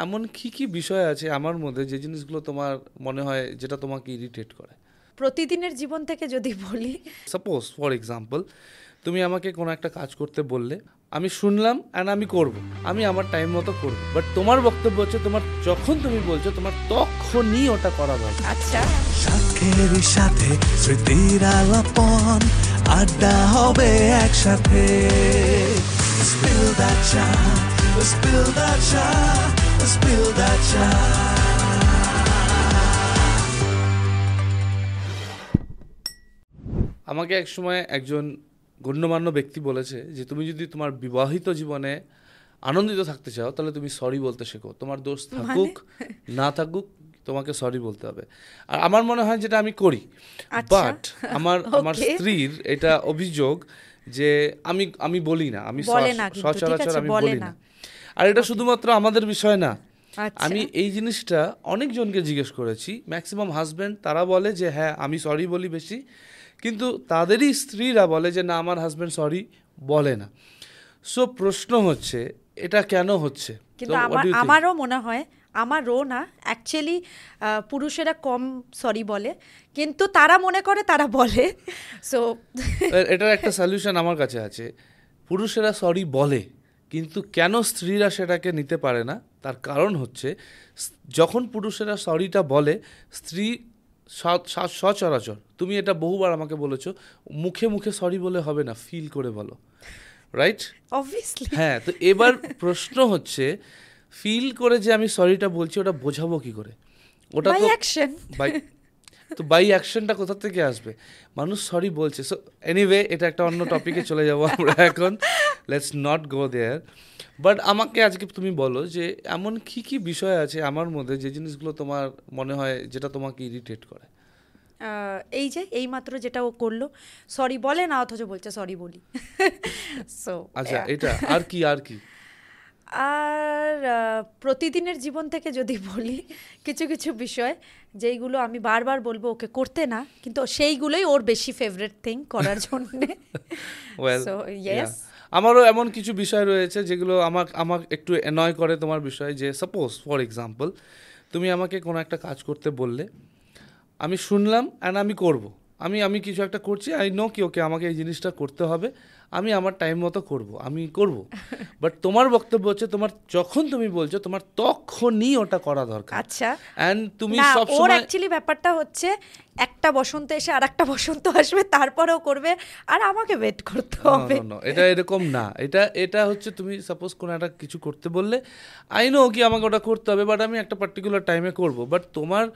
এমন কি বিষয় আছে আমার মধ্যে যে জিনিসগুলো তোমার মনে হয় যেটা তোমাকে ইরিটেট করে? প্রতিদিনের জীবন থেকে যদি বলি, সাপোজ ফর এক্সাম্পল তুমি আমাকে কোনো একটা কাজ করতে বললে, আমি শুনলাম অ্যান্ড আমি করব, আমি আমার টাইম মতো করব, বাট তোমার বক্তব্য হচ্ছে তোমার যখন তুমি বলছো তোমার তখনই ওটা করা দরকার। আচ্ছা, সাথের সাথে স্মৃতির আলাপন আড্ডা হবে একসাথে। Spill that chai, spill that chai, spill that chai. আমাকে এক সময় একজন গণ্যমান্য ব্যক্তি বলেছে যে তুমি যদি তোমার বিবাহিত জীবনে আনন্দিত থাকতে চাও তাহলে তুমি সরি বলতে শেখো, তোমার দোষ থাকুক না থাকুক তোমাকে সরি বলতে হবে। আর আমার মনে হয় যেটা আমি করি, বাট আমার স্ত্রীর এটা অভিযোগ যে আমি বলি না, আমি সচরাচর আমি বলি না। আর এটা শুধুমাত্র আমাদের বিষয় না, আমি এই জিনিসটা অনেকজনকে জিজ্ঞেস করেছি, ম্যাক্সিমাম হাজব্যান্ড তারা বলে যে হ্যাঁ আমি সরি বলি বেশি, কিন্তু তাদেরই স্ত্রীরা বলে যে না আমার হাজব্যান্ড সরি বলে না। সো প্রশ্ন হচ্ছে এটা কেন হচ্ছে? কিন্তু আমারও মনে হয়, আমারও না অ্যাকচুয়ালি, পুরুষেরা কম সরি বলে কিন্তু তারা মনে করে তারা বলে। সো এটার একটা সলিউশন আমার কাছে আছে। পুরুষেরা সরি বলে কিন্তু কেন স্ত্রীরা সেটাকে নিতে পারে না, তার কারণ হচ্ছে যখন পুরুষেরা সরিটা বলে, স্ত্রী সচরাচর, তুমি এটা বহুবার আমাকে বলেছো, মুখে মুখে সরি বলে হবে না, ফিল করে বলো, রাইট? অবভিয়াসলি হ্যাঁ, তো এবার প্রশ্ন হচ্ছে ফিল করে যে আমি সরিটা বলছি ওটা বোঝাবো কি করে? ওটা বাই অ্যাকশন, তো বাই অ্যাকশনটা কোথা থেকে আসবে? মানুষ সরি বলছে। সো এনিওয়ে, এটা একটা অন্য টপিকে চলে যাবো আমরা এখন, let's not go there. But আমাকে আজকে তুমি বলো যে এমন কি বিষয় আছে আমার মধ্যে যে জিনিসগুলো তোমার মনে হয় যেটা তোমাকে ইরিটেট করে? এই যে এইমাত্র যেটা ও করলো, সরি বলে না অথচ বলছে সরি বলি। সো আচ্ছা, এটা আর কি আর প্রতিদিনের জীবন থেকে যদি বলি, কিছু কিছু বিষয় যেইগুলো আমি বারবার বলবো ওকে করতে না, কিন্তু সেইগুলোই ওর বেশি ফেভারিট থিং করার জন্যে। সো ইয়েস, আমারও এমন কিছু বিষয় রয়েছে যেগুলো আমার একটু অ্যানয় করে তোমার বিষয়। যে সাপোজ ফর এক্সাম্পল তুমি আমাকে কোনো একটা কাজ করতে বললে, আমি শুনলাম অ্যান্ড আমি করব, আমি কিছু একটা করছি, আই নো কি ওকে আমাকে এই জিনিসটা করতে হবে, আমি আমার টাইম মতো করব, আমি করব, বাট তোমার বক্তব্য হচ্ছে তোমার যখন তুমি বলছো তোমার তখনই ওটা করা দরকার। আচ্ছা, এন্ড তুমি না, সব ওর সময় অ্যাকচুয়ালি ব্যাপারটা হচ্ছে একটা বসন্ত এসে আরেকটা বসন্ত আসবে, তারপরেও করবে আর আমাকে ওয়েট করতে হবে। এটা এরকম না, এটা হচ্ছে তুমি সাপোজ কোনো একটা কিছু করতে বললে, আই নো কি আমাকে ওটা করতে হবে, বাট আমি একটা পার্টিকুলার টাইমে করব, বাট তোমার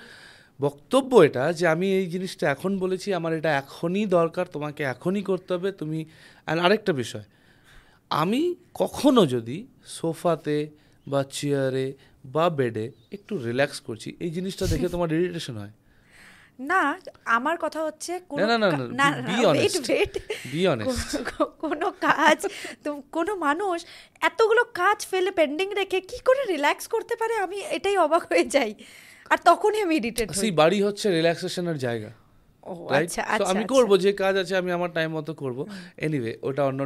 বক্তব্য এটা যে আমি এই জিনিসটা এখন বলেছি, আমার এটা এখনই দরকার, তোমাকে এখনই করতে হবে তুমি। অ্যান্ড আরেকটা বিষয়, আমি কখনো যদি সোফাতে বা চেয়ারে বা বেডে একটু রিল্যাক্স করছি, এই জিনিসটা দেখে তোমার ইরিটেশন হয়? না, আমার কথা হচ্ছে কোনো কাজ, কোনো মানুষ এতগুলো কাজ ফেলে পেন্ডিং রেখে কি করে রিল্যাক্স করতে পারে, আমি এটাই অবাক হয়ে যাই। আর তখনই আমি ইরিটেট হই। সেই বাড়ি হচ্ছে রিল্যাক্সেশনের জায়গা, আচ্ছা, আমি করব যে কাজ আছে আমি আমার টাইম মতো করব। এনিওয়ে, ওটা অন্য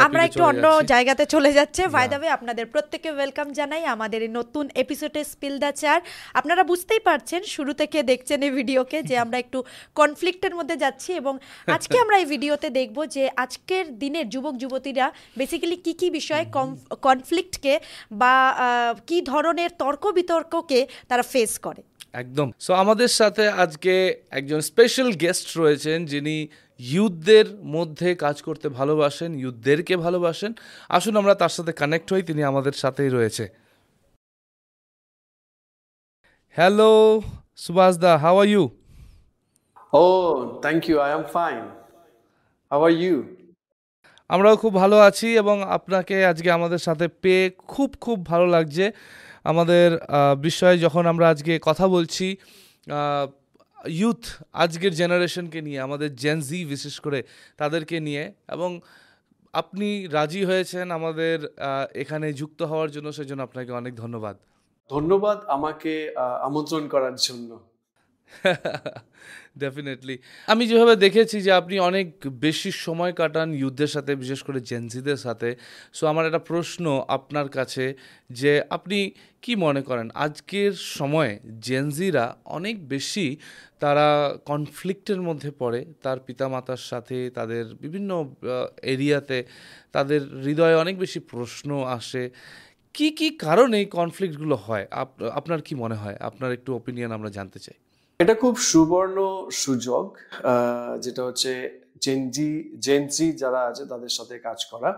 আমরা একটু অন্য জায়গাতে চলে যাচ্ছে। বাই দ্য ওয়ে, আপনাদের প্রত্যেককে ওয়েলকাম জানাই আমাদের এই নতুন এপিসোডে স্পিল দ্য চার। আপনারা বুঝতেই পারছেন শুরু থেকে দেখছেন এই ভিডিওকে যে আমরা একটু কনফ্লিক্টের মধ্যে যাচ্ছি, এবং আজকে আমরা এই ভিডিওতে দেখব যে আজকের দিনের যুবক যুবতীরা বেসিক্যালি কি বিষয়ে কনফ্লিক্টকে বা কি ধরনের তর্ক বিতর্ককে তারা ফেস করে। একদম। সো আমাদের সাথে আজকে একজন স্পেশাল গেস্ট রয়েছেন যিনি ইউথদের মধ্যে কাজ করতে ভালোবাসেন, ইউথদেরকে ভালোবাসেন। আসুন আমরা তার সাথে কানেক্ট হই, তিনি আমাদের সাথেই রয়েছে। Hello Subhash da, how are you? Oh, thank you. I am fine. How are you? আমরাও খুব ভালো আছি এবং আপনাকে আজকে আমাদের সাথে পেয়ে খুব খুব ভালো লাগছে। আমাদের বিষয়ে যখন আমরা আজকে কথা বলছি ইউথ, আজকের জেনারেশনকে নিয়ে, আমাদের জেন জি বিশেষ করে তাদেরকে নিয়ে, এবং আপনি রাজি হয়েছেন আমাদের এখানে যুক্ত হওয়ার জন্য, সেজন্য আপনাকে অনেক ধন্যবাদ। ধন্যবাদ আমাকে আমন্ত্রণ করার জন্য। ডেফিনেটলি। আমি যেভাবে দেখেছি যে আপনি অনেক বেশি সময় কাটান ইউথদের সাথে, বিশেষ করে জেনজিদের সাথে। সো আমার একটা প্রশ্ন আপনার কাছে, যে আপনি কি মনে করেন আজকের সময়ে জেনজিরা অনেক বেশি তারা কনফ্লিক্টের মধ্যে পড়ে তার পিতামাতার সাথে, তাদের বিভিন্ন এরিয়াতে তাদের হৃদয়ে অনেক বেশি প্রশ্ন আসে। কি কি কারণে এই কনফ্লিক্টগুলো হয়? আপনার কি মনে হয়? আপনার একটু ওপিনিয়ন আমরা জানতে চাই। এটা খুব সুবর্ণ সুযোগ, যেটা হচ্ছে জেনজি যারা আছে তাদের সাথে কাজ করা।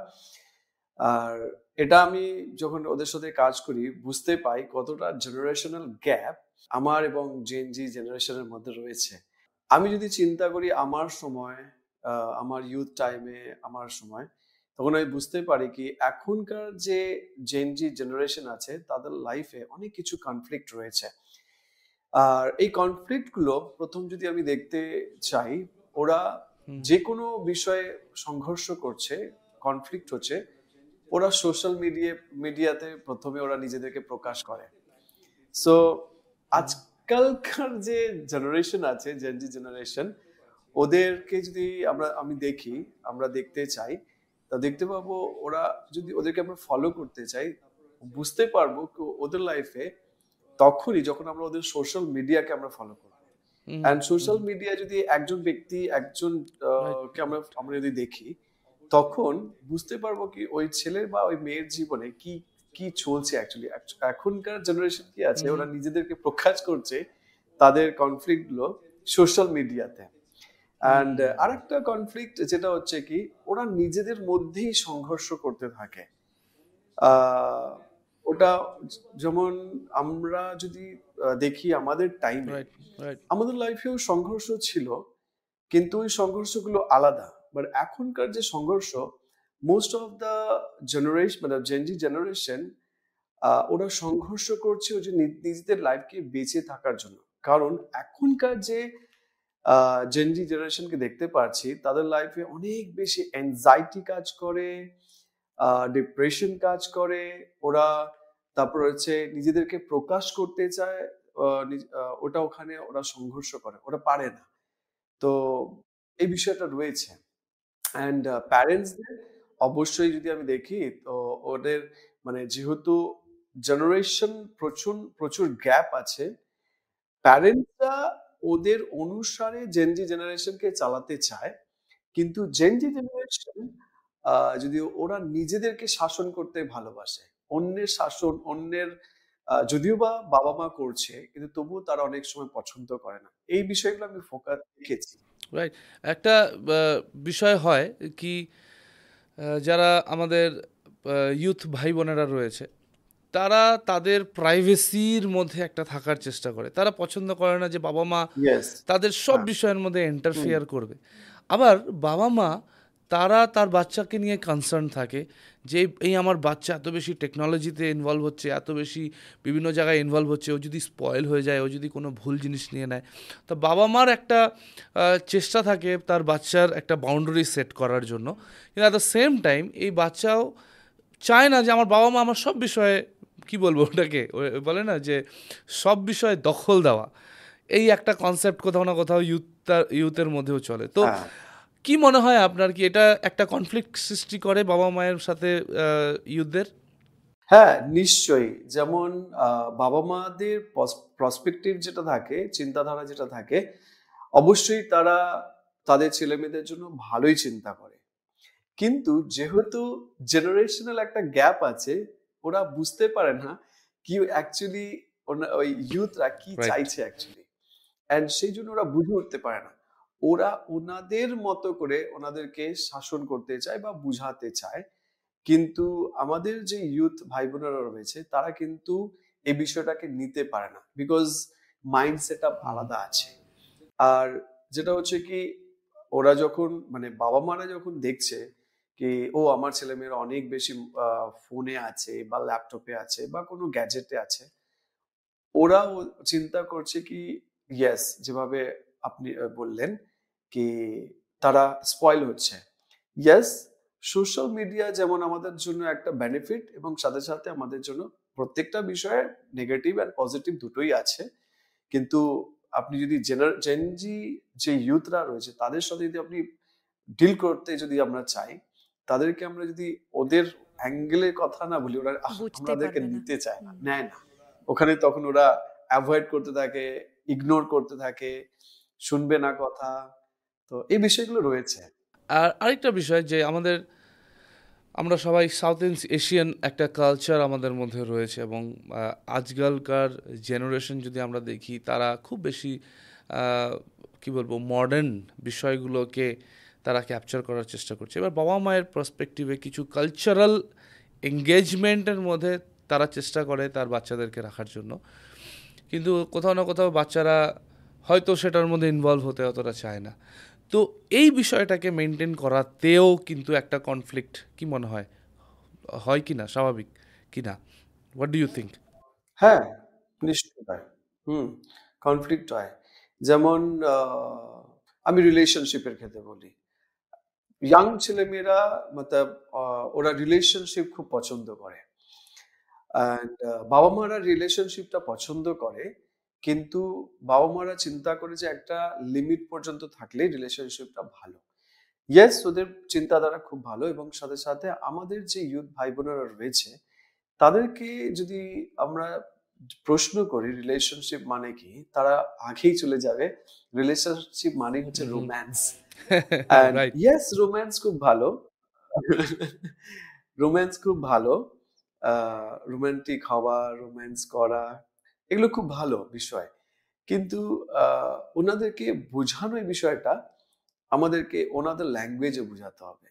আর এটা আমি যখন ওদের সাথে কাজ করি বুঝতে পাই কতটা জেনারেশনাল গ্যাপ আমার এবং জেনজি জেনারেশনের মধ্যে রয়েছে। আমি যদি চিন্তা করি আমার সময়, আমার ইউথ টাইমে আমার সময়, তখন আমি বুঝতে পারি কি এখনকার যে জেনজি জেনারেশন আছে তাদের লাইফে অনেক কিছু কনফ্লিক্ট রয়েছে। আর এই কনফ্লিক্ট গুলো প্রথম যদি আমি দেখতে চাই, ওরা যে কোনো বিষয়ে সংঘর্ষ করছে, কনফ্লিক্ট হচ্ছে, ওরা সোশ্যাল মিডিয়াতে প্রথমে ওরা নিজেদেরকে প্রকাশ করে। সো আজকালকার যে জেনারেশন আছে, জেনজি জেনারেশন, ওদেরকে যদি আমরা দেখতে চাই, তা দেখতে পাবো ওরা যদি ওদেরকে আমরা ফলো করতে চাই, বুঝতে পারবো ওদের লাইফে তখনই যখন আমরা ওদের সোশ্যাল মিডিয়াকে আমরা ফলো করবো। এন্ড সোশ্যাল মিডিয়া যদি একজন ব্যক্তি কে আমরা যদি দেখি, তখন বুঝতে পারবো কি ওই ছেলের বা ওই মেয়ের জীবনে কি কি চলছে অ্যাকচুয়ালি। এখনকার জেনারেশন কি আছে, ওরা নিজেদেরকে প্রকাশ করছে তাদের কনফ্লিক্ট গুলো সোশ্যাল মিডিয়াতে। অ্যান্ড আরেকটা কনফ্লিক্ট যেটা হচ্ছে কি, ওরা নিজেদের মধ্যেই সংঘর্ষ করতে থাকে। ওটা যেমন আমরা যদি দেখি আমাদের টাইমে, আমাদের লাইফেও সংঘর্ষ ছিল, কিন্তু ওই সংঘর্ষগুলো আলাদা। বাট এখনকার যে সংঘর্ষ, মোস্ট অফ দ্য জেনারেশন মানে জেনজি জেনারেশন, ওরা সংঘর্ষ করছে ওই যে নিজেদের লাইফকে বেঁচে থাকার জন্য। কারণ এখনকার যে জেনজি জেনারেশনকে দেখতে পাচ্ছি, তাদের লাইফে অনেক বেশি অ্যাংজাইটি কাজ করে, ডিপ্রেশন কাজ করে। ওরা তারপর হচ্ছে নিজেদেরকে প্রকাশ করতে চায়, ওটা ওখানে ওরা সংঘর্ষ করে, ওরা পারে না। তো এই বিষয়টা রয়েছে। অ্যান্ড প্যারেন্টসদের অবশ্যই যদি আমি দেখি, তো ওদের মানে যেহেতু জেনারেশন প্রচুর গ্যাপ আছে, প্যারেন্টসরা ওদের অনুসারে জেনজি জেনারেশনকে চালাতে চায়। কিন্তু জেনজি জেনারেশন যদি ওরা নিজেদেরকে শাসন করতে ভালোবাসে, অন্যের শাসন, যদিও বা বাবা মা করছে, কিন্তু তবুও তারা অনেক সময় পছন্দ করে না। এই বিষয়গুলো আমি ফোকাস দেখেছি। রাইট। একটা বিষয় হয় কি, যারা আমাদের ইউথ ভাই বোনেরা রয়েছে, তারা তাদের প্রাইভেসির মধ্যে একটা থাকার চেষ্টা করে। তারা পছন্দ করে না যে বাবা মা তাদের সব বিষয়ের মধ্যে ইন্টারফেয়ার করবে। আবার বাবা মা তারা তার বাচ্চাকে নিয়ে কনসার্ন থাকে যে এই আমার বাচ্চা এত বেশি টেকনোলজিতে ইনভলভ হচ্ছে, এত বেশি বিভিন্ন জায়গায় ইনভলভ হচ্ছে, ও যদি স্পয়েল হয়ে যায়, ও যদি কোনো ভুল জিনিস নিয়ে নেয়। তো বাবা মার একটা চেষ্টা থাকে তার বাচ্চার একটা বাউন্ডারি সেট করার জন্য, কিন্তু অ্যাট দ্য সেম টাইম এই বাচ্চাও চায় না যে আমার বাবা মা আমার সব বিষয়ে, কি বলবো ওটাকে, বলে না যে সব বিষয়ে দখল দেওয়া। এই একটা কনসেপ্ট কোথাও না কোথাও ইউথের মধ্যেও চলে। তো কি মনে হয় আপনার, কি এটা একটা কনফ্লিক্ট সৃষ্টি করে বাবা মায়ের সাথে ইউথদের? হ্যাঁ, নিশ্চয়ই। যেমন বাবা মাদের পার্সপেক্টিভ যেটা থাকে, চিন্তাধারা যেটা থাকে, অবশ্যই তারা তাদের ছেলে মেয়েদের জন্য ভালোই চিন্তা করে। কিন্তু যেহেতু জেনারেশনাল একটা গ্যাপ আছে, ওরা বুঝতে পারে না কি অ্যাকচুয়ালি ওই ইউথরা কি চাইছে অ্যাকচুয়ালি। এন্ড সেই জন্য ওরা বুঝে উঠতে পারে না। ওরা ওনাদের মতো করে ওনাদেরকে শাসন করতে চায় বা বুঝাতে চায়। কিন্তু আমাদের যে ইউথ ভাই বোনেরা রয়েছে, তারা কিন্তু এই বিষয়টাকে নিতে পারে না, বিকজ মাইন্ড সেট আপ আলাদা আছে। আর যেটা হচ্ছে কি, ওরা যখন মানে বাবা মারা যখন দেখছে কি ও আমার ছেলে মেয়েরা অনেক বেশি ফোনে আছে বা ল্যাপটপে আছে বা কোনো গ্যাজেটে আছে, ওরাও চিন্তা করছে কি ইয়েস, যেভাবে আপনি বললেন কি তারা স্পয়েল হচ্ছে। ইয়েস, সোশ্যাল মিডিয়া যেমন আমাদের জন্য একটা বেনিফিট, এবং সাথে সাথে আমাদের জন্য প্রত্যেকটা বিষয়ে নেগেটিভ অ্যান্ড পজিটিভ দুটোই আছে। কিন্তু আপনি যদি জেনজি যে ইউথরা রয়েছে তাদের সাথে যদি আপনি ডিল করতে যদি আমরা চাই, তাদেরকে আমরা যদি ওদের অ্যাঙ্গেলের কথা না বলি, ওরা বুঝতে আমাদেরকে পারবে না। নিতে চায় না, নেয় না। ওখানে তখন ওরা অ্যাভয়েড করতে থাকে, ইগনোর করতে থাকে, শুনবে না কথা। তো এই বিষয়গুলো রয়েছে। আর আরেকটা বিষয় যে আমরা সবাই সাউথ এশিয়ান একটা কালচার আমাদের মধ্যে রয়েছে, এবং আজকালকার জেনারেশন যদি আমরা দেখি, তারা খুব বেশি কি বলবো মডার্ন বিষয়গুলোকে তারা ক্যাপচার করার চেষ্টা করছে। এবার বাবা মায়ের পার্সপেক্টিভে কিছু কালচারাল এঙ্গেজমেন্টের মধ্যে তারা চেষ্টা করে তার বাচ্চাদেরকে রাখার জন্য, কিন্তু কোথাও না কোথাও বাচ্চারা হয়তো সেটার মধ্যে ইনভলভ হতে অতটা চায় না। তো এই বিষয়টাকে মেনটেন করাতেও কিন্তু একটা কনফ্লিক্ট কি মনে হয় কি না, স্বাভাবিক কি না? What do you think? হ্যাঁ, নিশ্চয়ই হয়। কনফ্লিক্ট হয়। যেমন আমি রিলেশনশিপের ক্ষেত্রে বলি, ইয়াং ছেলেমেয়েরা মতলব ওরা রিলেশনশিপ খুব পছন্দ করে, অ্যান্ড বাবা মারা রিলেশনশিপটা পছন্দ করে, কিন্তু বাবা মারা চিন্তা করে যে একটা লিমিট পর্যন্ত থাকলে রিলেশনশিপটা ভালো। ইয়েস, ওদের চিন্তাধারা খুব ভালো, এবং সাথে সাথে আমাদের যে ইউথ ভাই বোনেরা রয়েছে তাদেরকে যদি আমরা প্রশ্ন করি রিলেশনশিপ মানে কি, তারা আগেই চলে যাবে রিলেশনশিপ মানে হচ্ছে রোম্যান্স। রাইট। ইয়েস, রোম্যান্স খুব ভালো, রোম্যান্স খুব ভালো, রোমান্টিক হওয়া, রোম্যান্স করা, এগুলো খুব ভালো বিষয়, কিন্তু ওনাদেরকে বোঝানো এই বিষয়টা আমাদেরকে ওনাদের ল্যাঙ্গুয়েজে বোঝাতে হবে,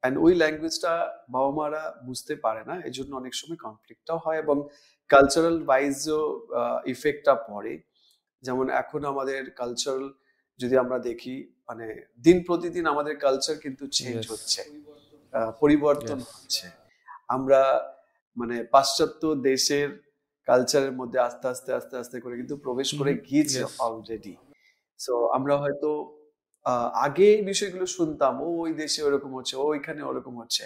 অ্যান্ড ওই ল্যাঙ্গুয়েজটা বাবা মারা বুঝতে পারে না, এই জন্য অনেক সময় কনফ্লিক্টটাও হয়, এবং কালচারাল ওয়াইজও ইফেক্টটা পড়ে। যেমন এখন আমাদের কালচারাল যদি আমরা দেখি, মানে দিন প্রতিদিন আমাদের কালচার কিন্তু চেঞ্জ Yes. হচ্ছে, পরিবর্তন Yes. হচ্ছে। আমরা মানে পাশ্চাত্য দেশের কালচারের মধ্যে আস্তে আস্তে আস্তে আস্তে করে কিন্তু প্রবেশ করে গিয়েছে Yes. অলরেডি। সো আমরা হয়তো আগে এই বিষয়গুলো শুনতাম, ওই দেশে ওরকম হচ্ছে, ওইখানে ওরকম হচ্ছে,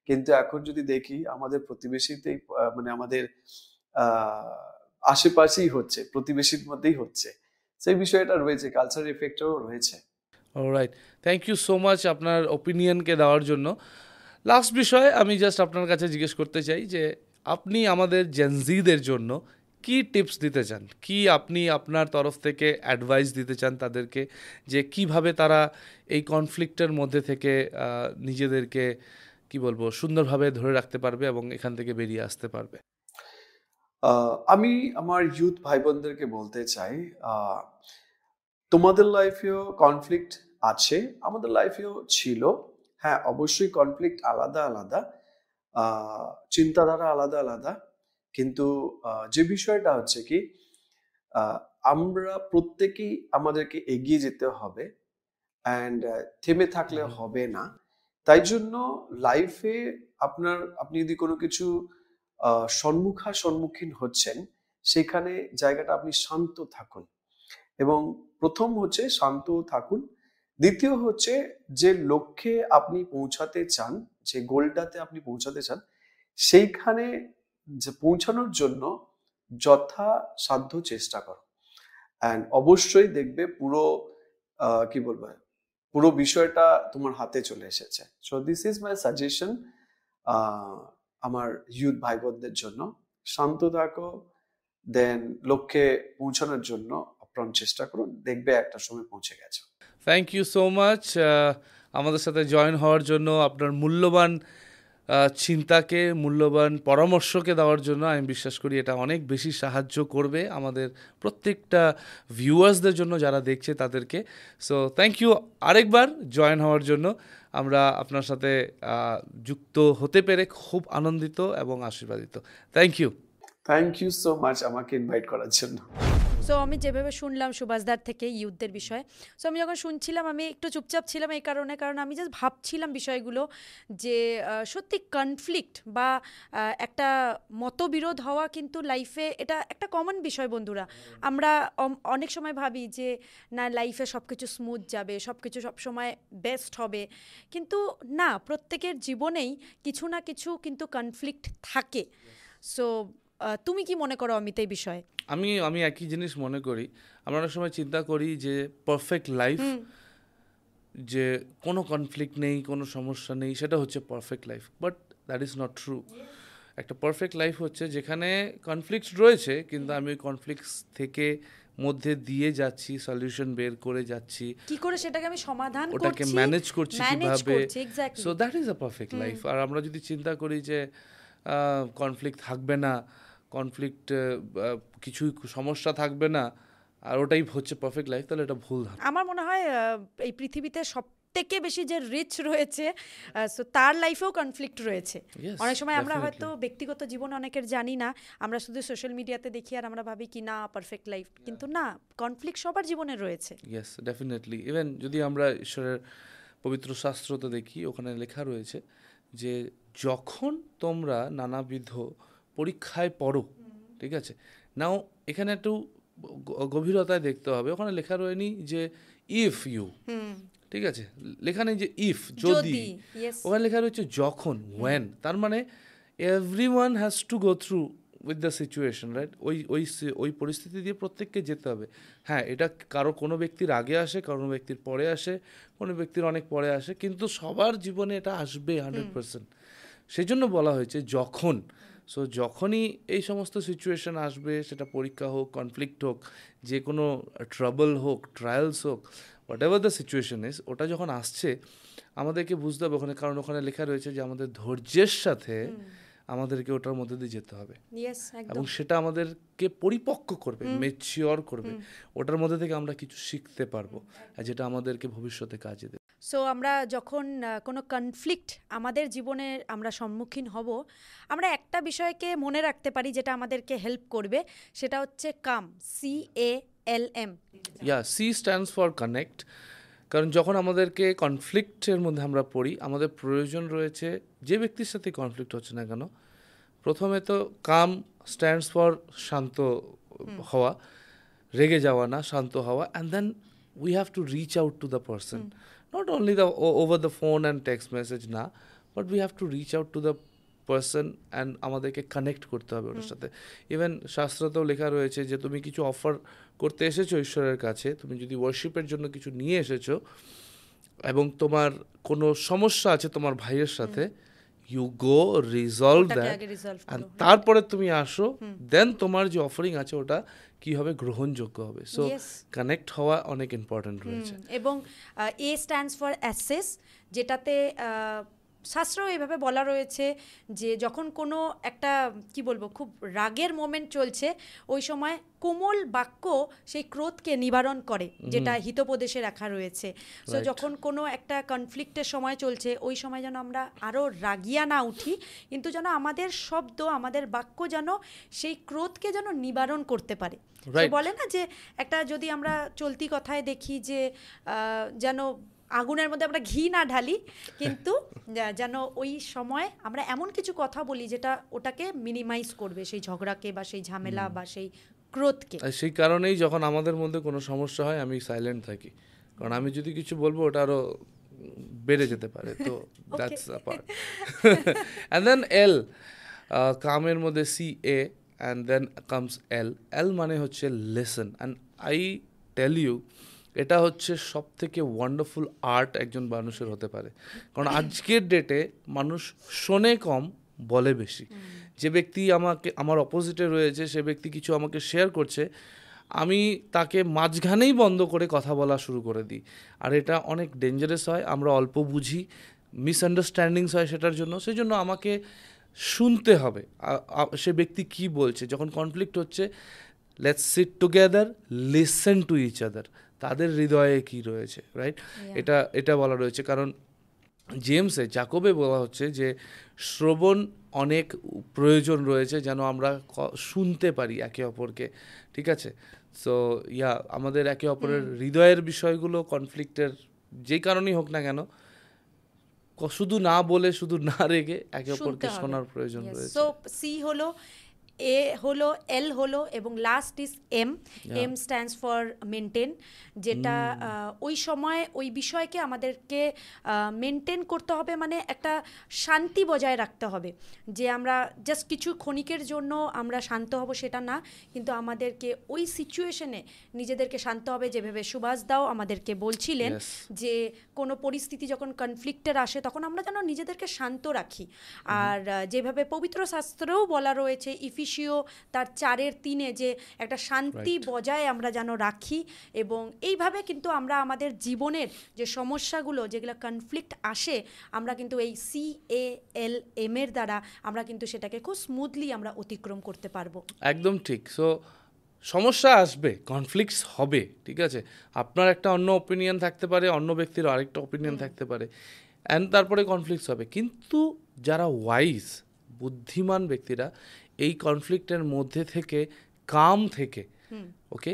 কিন্তু এখন যদি দেখি আমাদের প্রতিবেশীতেই মানে আমাদের আশেপাশেই হচ্ছে, প্রতিবেশীর মধ্যেই হচ্ছে, সেই বিষয়টা রয়েছে, কালচার এফেক্টও রয়েছে। Alright, thank you so much আপনার ওপিনিয়নকে দেওয়ার জন্য। লাস্ট বিষয় আমি জাস্ট আপনার কাছে জিজ্ঞেস করতে চাই যে আপনি আমাদের জেনজিদের জন্য কি টিপস দিতে চান, কি আপনি আপনার তরফ থেকে অ্যাডভাইস দিতে চান তাদেরকে, যে কিভাবে তারা এই কনফ্লিক্টের মধ্যে থেকে নিজেদেরকে কি বলবো সুন্দরভাবে ধরে রাখতে পারবে এবং এখান থেকে বেরিয়ে আসতে পারবে? আমি আমার ইউথ ভাই বোনদেরকে বলতে চাই, তোমাদের লাইফেও কনফ্লিক্ট আছে, আমাদের লাইফেও ছিল। হ্যাঁ, অবশ্যই কনফ্লিক্ট আলাদা আলাদা, চিন্তাধারা আলাদা আলাদা, কিন্তু যে বিষয়টা হচ্ছে কি, আমরা প্রত্যেকেই আমাদেরকে এগিয়ে যেতে হবে, অ্যান্ড থেমে থাকলে হবে না। তাই জন্য লাইফে আপনি যদি কোনো কিছু সম্মুখীন হচ্ছেন, সেখানে জায়গাটা আপনি শান্ত থাকুন, এবং প্রথম হচ্ছে শান্ত থাকুন, দ্বিতীয় হচ্ছে যে লক্ষ্যে আপনি পৌঁছাতে চান, যে গোলটাতে আপনি পৌঁছাতে চান, সেইখানে যে পৌঁছানোর জন্য যথাসাধ্য চেষ্টা করো, অ্যান্ড অবশ্যই দেখবে পুরো কি বলবো পুরো বিষয়টা তোমার হাতে চলে এসেছে। So this is my suggestion আমার ইউথ ভাই বোনদের জন্য, শান্ত থাকো, দেন লক্ষ্যে পৌঁছানোর জন্য আপ্রাণ চেষ্টা করুন, দেখবে একটা সময় পৌঁছে গেছে। থ্যাংক ইউ সো মাচ আমাদের সাথে জয়েন হওয়ার জন্য, আপনার মূল্যবান চিন্তাকে, মূল্যবান পরামর্শকে দেওয়ার জন্য। আমি বিশ্বাস করি এটা অনেক বেশি সাহায্য করবে আমাদের প্রত্যেকটা ভিউয়ার্সদের জন্য যারা দেখছে তাদেরকে। সো থ্যাংক ইউ আরেকবার জয়েন হওয়ার জন্য। আমরা আপনার সাথে যুক্ত হতে পেরে খুব আনন্দিত এবং আশীর্বাদিত। থ্যাংক ইউ সো মাচ আমাকে ইনভাইট করার জন্য। সো আমি যেভাবে শুনলাম সুভাষদার থেকে ইউথদের বিষয়ে, সো আমি যখন শুনছিলাম আমি একটু চুপচাপ ছিলাম এই কারণ আমি জাস্ট ভাবছিলাম বিষয়গুলো, যে সত্যি কনফ্লিক্ট বা একটা মতবিরোধ হওয়া কিন্তু লাইফে এটা একটা কমন বিষয় বন্ধুরা। আমরা অনেক সময় ভাবি যে না, লাইফে সব কিছু স্মুথ যাবে, সব কিছু সবসময় বেস্ট হবে, কিন্তু না, প্রত্যেকের জীবনেই কিছু না কিছু কিন্তু কনফ্লিক্ট থাকে। সো তুমি কি মনে করো অমিত এই বিষয়ে? আমি একই জিনিস মনে করি। আমরা অনেক সময় চিন্তা করি যে পারফেক্ট লাইফ, যে কোনো কনফ্লিক্ট নেই, কোনো সমস্যা নেই, সেটা হচ্ছে perfect life, but that is not true. একটা পারফেক্ট লাইফ হচ্ছে যেখানে কনফ্লিক্ট রয়েছে, কিন্তু আমি ওই কনফ্লিক্টস থেকে মধ্যে দিয়ে যাচ্ছি, সলিউশন বের করে যাচ্ছি, কি করে সেটাকে আমি সমাধান করছি, ওটাকে ম্যানেজ করছি কিভাবে, exactly. So that is a perfect life. আর আমরা যদি চিন্তা করি যে কনফ্লিক্ট থাকবে না, কনফ্লিক্ট কিছু সমস্যা থাকবে না, আর ওটাই হচ্ছে পারফেক্ট লাইফ, তাহলে এটা ভুল ধারণা। আমার মনে হয় এই পৃথিবীতে সব থেকে বেশি যে রিচ রয়েছে, সো তার লাইফেও কনফ্লিক্ট রয়েছে। Yes, অনেক সময় আমরা definitely. হয়তো ব্যক্তিগত জীবন অনেকের জানি না, আমরা শুধু সোশ্যাল মিডিয়াতে দেখি আর আমরা ভাবি কি না পারফেক্ট লাইফ, কিন্তু না, কনফ্লিক্ট সবার জীবনে রয়েছে। Yes, definitely. ইভেন যদি আমরা ঈশ্বরের পবিত্র শাস্ত্রতে দেখি, ওখানে লেখা রয়েছে যে যখন তোমরা নানাবিধ পরীক্ষায় পড়ো, ঠিক আছে, নাও এখানে একটু গভীরতায় দেখতে হবে। ওখানে লেখা রয়েনি যে ইফ ইউ, ঠিক আছে, লেখা নেই যে ইফ, যদি, yes. ওখানে লেখা রয়েছে যখন, ওয়েন। তার মানে everyone has to go through with the situation, right? ওই পরিস্থিতি দিয়ে প্রত্যেককে যেতে হবে। হ্যাঁ, এটা কোনো ব্যক্তির আগে আসে, কোনো ব্যক্তির পরে আসে, কোনো ব্যক্তির অনেক পরে আসে, কিন্তু সবার জীবনে এটা আসবে 100%। সেই জন্য বলা হয়েছে যখন। সো যখনই এই সমস্ত সিচুয়েশন আসবে, সেটা পরীক্ষা হোক, কনফ্লিক্ট হোক, যে কোনো ট্রাবল হোক, ট্রায়ালস হোক, what ever the situation is, ওটা যখন আসছে আমাদেরকে বুঝতে হবে ওখানে, কারণ ওখানে লেখা রয়েছে যে আমাদের ধৈর্যের সাথে আমাদেরকে ওটার মধ্যে দিয়ে যেতে হবে, এবং সেটা আমাদেরকে পরিপক্ক করবে, ম্যাচিওর করবে, ওটার মধ্যে থেকে আমরা কিছু শিখতে পারবো, আর যেটা আমাদেরকে ভবিষ্যতে কাজে দেবে। সো আমরা যখন কোনো কনফ্লিক্ট আমাদের জীবনে আমরা সম্মুখীন হব, আমরা একটা বিষয়কে মনে রাখতে পারি যেটা আমাদেরকে হেল্প করবে, সেটা হচ্ছে calm, CALM। C stands for connect. কারণ যখন আমাদেরকে কনফ্লিক্টের মধ্যে আমরা পড়ি, আমাদের প্রয়োজন রয়েছে, যে ব্যক্তির সাথে কনফ্লিক্ট হচ্ছে না কেন, প্রথমে তো কাম স্ট্যান্ডস ফর শান্ত হওয়া, রেগে যাওয়া না, শান্ত হওয়া, and then we have to reach out to the person, not only the over the phone and text message না, but we have to reach out to the person, and আমাদেরকে connect করতে হবে ওটার সাথে। ইভেন শাস্ত্রতেও লেখা রয়েছে যে তুমি কিছু অফার করতে এসেছো ঈশ্বরের কাছে, তুমি যদি ওয়ার্শিপের জন্য কিছু নিয়ে এসেছো, এবং তোমার কোনো সমস্যা আছে তোমার ভাইয়ের সাথে, you go resolve that, and তারপরে তুমি আসো, দেন তোমার যে অফারিং আছে ওটা কি হবে, গ্রহণযোগ্য হবে। সো কানেক্ট হওয়া অনেক ইম্পর্টেন্ট রয়েছে। এবং A স্ট্যান্ডস ফর অ্যাসেস, যেটাতে শাস্ত্র এইভাবে বলা রয়েছে যে যখন কোনো একটা কি বলবো খুব রাগের মোমেন্ট চলছে, ওই সময় কোমল বাক্য সেই ক্রোধকে নিবারণ করে, যেটা হিতোপদেশে রাখা রয়েছে। সো যখন কোনো একটা কনফ্লিক্টের সময় চলছে, ওই সময় যেন আমরা আরও রাগিয়া না উঠি, কিন্তু যেন আমাদের শব্দ, আমাদের বাক্য যেন সেই ক্রোধকে যেন নিবারণ করতে পারে। বলে না যে একটা, যদি আমরা চলতি কথায় দেখি যে যেন আগুনের মধ্যে আমরা ঘি না ঢালি, কিন্তু যেন ওই সময় আমরা এমন কিছু কথা বলি যেটা ওটাকে মিনিমাইজ করবে, সেই ঝগড়াকে বা সেই ঝামেলা বা সেই ক্রোধকে। সেই কারণেই যখন আমাদের মধ্যে কোনো সমস্যা হয়, আমি সাইলেন্ট থাকি, কারণ আমি যদি কিছু বলবো ওটা আরো বেড়ে যেতে পারে। তো that's a part. And then L, কামের মধ্যে CA and then comes L মানে হচ্ছে listen. And I tell you, এটা হচ্ছে সব থেকে ওয়ান্ডারফুল আর্ট একজন মানুষের হতে পারে, কারণ আজকের ডেটে মানুষ শোনে কম, বলে বেশি। যে ব্যক্তি আমার অপোজিটে রয়েছে, সে ব্যক্তি কিছু আমাকে শেয়ার করছে, আমি তাকে মাঝখানেই বন্ধ করে কথা বলা শুরু করে দিই, আর এটা অনেক ডেঞ্জারাস হয়। আমরা অল্প বুঝি, মিসআন্ডারস্ট্যান্ডিংস হয় সেটার জন্য। সেই জন্য আমাকে শুনতে হবে সে ব্যক্তি কি বলছে। যখন কনফ্লিক্ট হচ্ছে, let's sit together, listen to each other, তাদের হৃদয়ে কি রয়েছে, রাইট? এটা বলা রয়েছে, কারণ জাকবে বলা হচ্ছে যে শ্রবণ অনেক প্রয়োজন রয়েছে, যেন আমরা শুনতে পারি একে অপরকে, ঠিক আছে? সো আমাদের একে অপরের হৃদয়ের বিষয়গুলো কনফ্লিক্টের যেই কারণেই হোক না কেন, শুধু না বলে, শুধু না রেগে একে অপরকে শোনার প্রয়োজন রয়েছে। সো C হলো এ হলো, এল হলো এবং last is M. M stands for maintain, যেটা ওই সময় ওই বিষয়কে আমাদেরকে মেনটেন করতে হবে, মানে একটা শান্তি বজায় রাখতে হবে, যে আমরা জাস্ট কিছু ক্ষণিকের জন্য আমরা শান্ত হব সেটা না, কিন্তু আমাদেরকে ওই সিচুয়েশনে নিজেদেরকে শান্ত হবে। যেভাবে সুভাষ দাও আমাদেরকে বলছিলেন যে কোনো পরিস্থিতি যখন কনফ্লিক্টের আসে তখন আমরা যেন নিজেদেরকে শান্ত রাখি। আর যেভাবে পবিত্র শাস্ত্রেও বলা রয়েছে ইফিসিও তার 4:3 যে একটা শান্তি বজায় আমরা যেন রাখি, এবং এইভাবে কিন্তু আমরা আমাদের জীবনের যে সমস্যাগুলো যেগুলো কনফ্লিক্ট আসে আমরা কিন্তু এই CALM এর দ্বারা আমরা কিন্তু সেটাকে খুব স্মুথলি আমরা অতিক্রম করতে পারবো। একদম ঠিক। সো সমস্যা আসবে, কনফ্লিক্টস হবে, ঠিক আছে, আপনার একটা অন্য ওপিনিয়ন থাকতে পারে, অন্য ব্যক্তির আরেকটা ওপিনিয়ন থাকতে পারে, অ্যান্ড তারপরে কনফ্লিক্টস হবে, কিন্তু যারা ওয়াইজ বুদ্ধিমান ব্যক্তিরা এই কনফ্লিক্টের মধ্যে থেকে কাম থেকে ওকে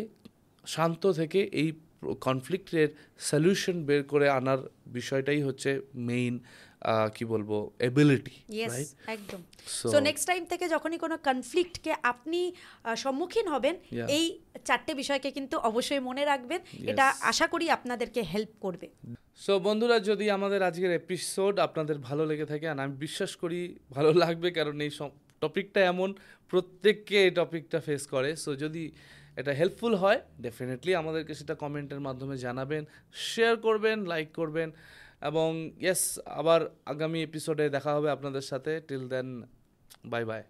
শান্ত থেকে এই কনফ্লিক্টের সলিউশন বের করে আনার বিষয়টাই হচ্ছে মেইন কি বলবো এবিলিটি, রাইট? একদম। সো নেক্সট টাইম থেকে যখনই কোনো কনফ্লিক্টকে আপনি সম্মুখীন হবেন এই 4টে বিষয়কে কিন্তু অবশ্যই মনে রাখবেন, এটা আশা করি আপনাদেরকে হেল্প করবে। সো বন্ধুরা, যদি আমাদের আজকের এপিসোড আপনাদের ভালো লেগে থাকে, আর আমি বিশ্বাস করি ভালো লাগবে, কারণ এই টপিকটা এমন প্রত্যেককে এই টপিকটা ফেস করে, সো যদি এটা হেল্পফুল হয় ডেফিনেটলি আমাদেরকে সেটা কমেন্টের মাধ্যমে জানাবেন, শেয়ার করবেন, লাইক করবেন, এবং আবার আগামী এপিসোডে দেখা হবে আপনাদের সাথে। Till then, bye by.